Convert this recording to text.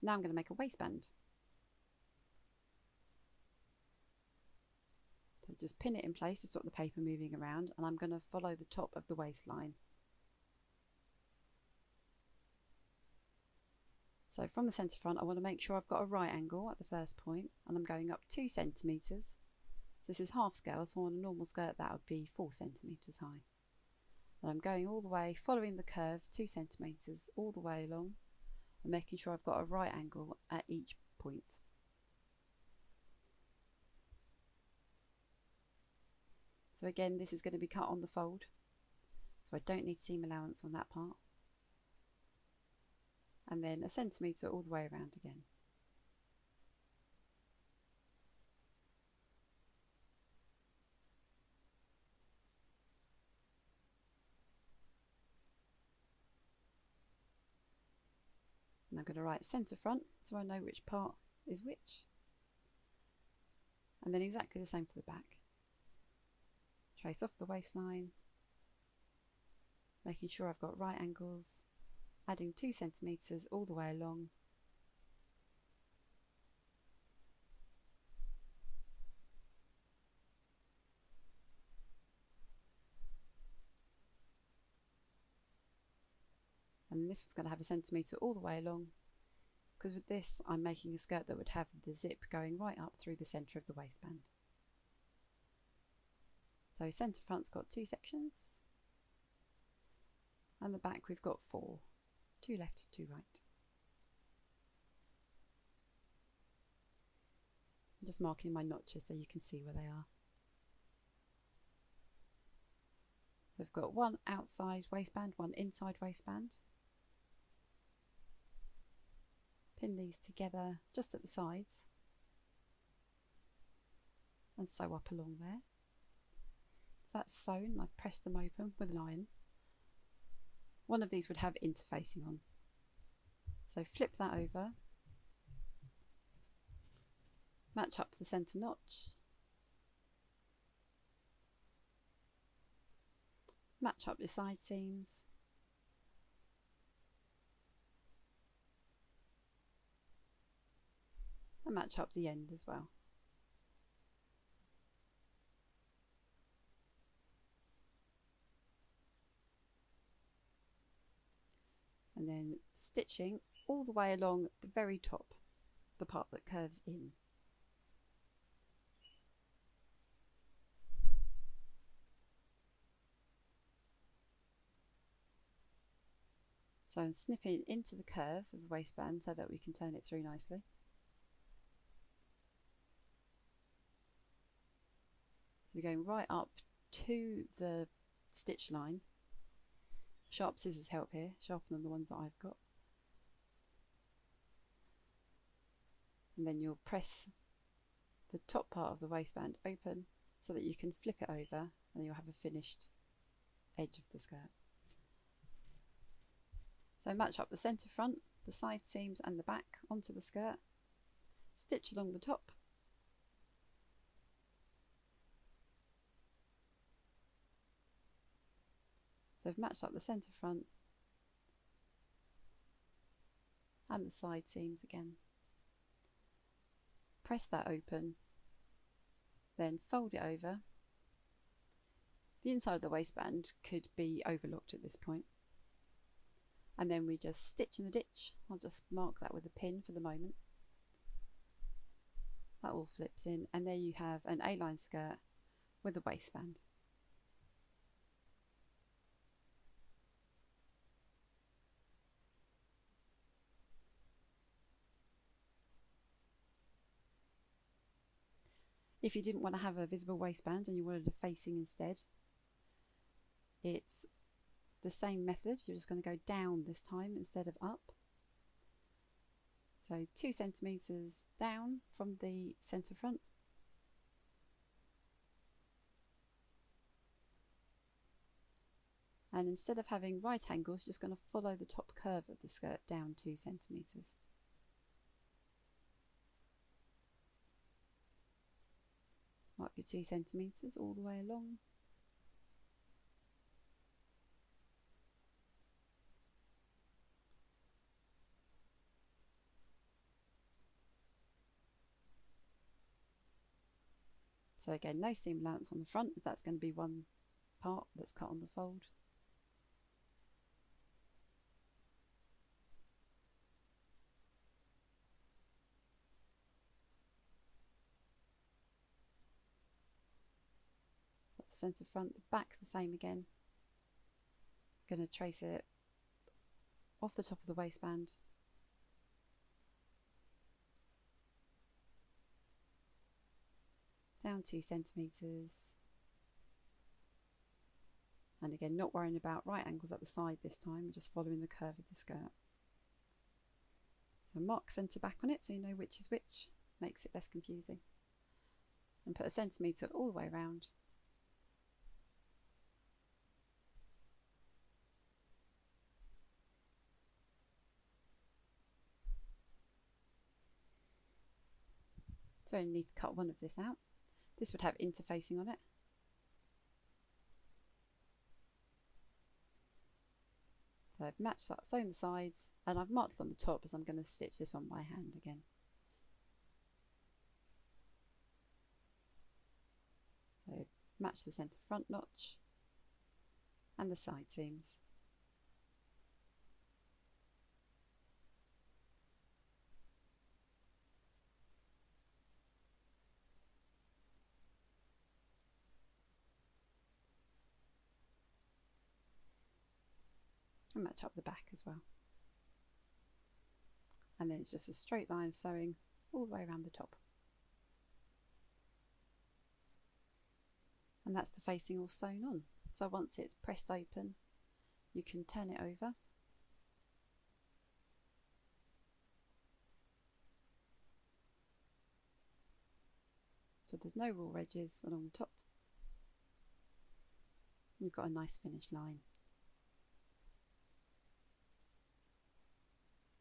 So now I'm going to make a waistband. So just pin it in place to stop the paper moving around, and I'm going to follow the top of the waistline. So from the centre front, I want to make sure I've got a right angle at the first point, and I'm going up 2 centimetres. So this is half scale, so on a normal skirt that would be 4 centimetres high. And I'm going all the way, following the curve 2 centimetres all the way along, and making sure I've got a right angle at each point. So again, this is going to be cut on the fold, so I don't need seam allowance on that part. And then 1 centimetre all the way around again. And I'm going to write centre front so I know which part is which. And then exactly the same for the back. Trace off the waistline, making sure I've got right angles, adding 2 centimetres all the way along. And this was going to have 1 centimetre all the way along, because with this I'm making a skirt that would have the zip going right up through the centre of the waistband. So centre front's got 2 sections, and the back we've got 4, 2 left, 2 right. I'm just marking my notches so you can see where they are. So I've got 1 outside waistband, 1 inside waistband. Pin these together just at the sides and sew up along there. So that's sewn, I've pressed them open with an iron. One of these would have interfacing on. So flip that over, match up to the centre notch, match up your side seams, and match up the end as well. And then stitching all the way along the very top, the part that curves in. So I'm snipping into the curve of the waistband so that we can turn it through nicely. So we're going right up to the stitch line. Sharp scissors help here, sharper than the ones that I've got. And then you'll press the top part of the waistband open so that you can flip it over, and then you'll have a finished edge of the skirt. So match up the centre front, the side seams and the back onto the skirt, stitch along the top, so I've matched up the centre front and the side seams again. Press that open, then fold it over. The inside of the waistband could be overlooked at this point. And then we just stitch in the ditch. I'll just mark that with a pin for the moment. That all flips in, and there you have an A-line skirt with a waistband. If you didn't want to have a visible waistband and you wanted a facing instead, it's the same method. You're just going to go down this time instead of up. So 2 centimetres down from the centre front. And instead of having right angles, you're just going to follow the top curve of the skirt down 2 centimetres. Mark your 2 centimetres all the way along. So again, no seam allowance on the front, as that's going to be one part that's cut on the fold. So that's centre front, the back's the same again. I'm going to trace it off the top of the waistband. Down 2 centimetres. And again, not worrying about right angles at the side this time, we're just following the curve of the skirt. So mark centre back on it so you know which is which, makes it less confusing. And put a centimetre all the way around. So I only need to cut one of this out. This would have interfacing on it. So I've matched up, sewn the sides, and I've marked on the top as I'm going to stitch this on by hand again. So match the centre front notch and the side seams. And match up the back as well. And then it's just a straight line of sewing all the way around the top. And that's the facing all sewn on. So once it's pressed open, you can turn it over. So there's no raw edges along the top. You've got a nice finished line.